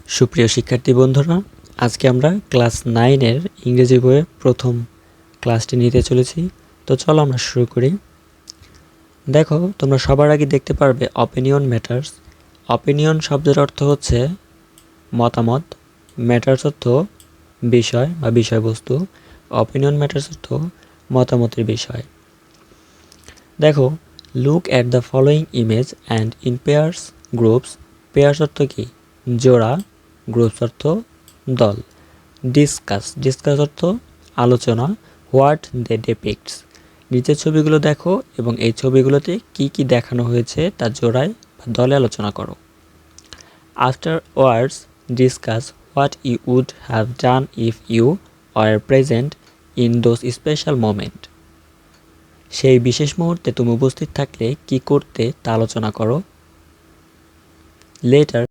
সুপ্রিয় শিক্ষার্থী বন্ধুরা, আজকে আমরা ক্লাস 9-এর ইংরেজি বইয়ে প্রথম ক্লাসটি নিতে চলেছি। তো চলো আমরা শুরু করি। দেখো, তোমরা সবার আগে দেখতে পারবে অপিনিয়ন ম্যাটার্স। অপিনিয়ন শব্দের অর্থ হচ্ছে মতামত, ম্যাটার্স অর্থ বিষয় বা বিষয়বস্তু, অপিনিয়ন ম্যাটার্স অর্থ মতামতের বিষয়। দেখো, look at the following image and in pairs groups. Pairs অর্থ কি? জোড়া, গ্রুপস অর্থ দল। ডিসকাস অর্থ আলোচনা। What they depicts. নিচের ছবিগুলো দেখো এবং এই ছবিগুলোতে কি কি দেখানো হয়েছে তা জোড়ায় বা দলে আলোচনা করো। Afterwards discuss what you would have done if you are present in those special moment. সেই বিশেষ মুহূর্তে তুমি উপস্থিত থাকলে কি করতে তা আলোচনা করো। লেটার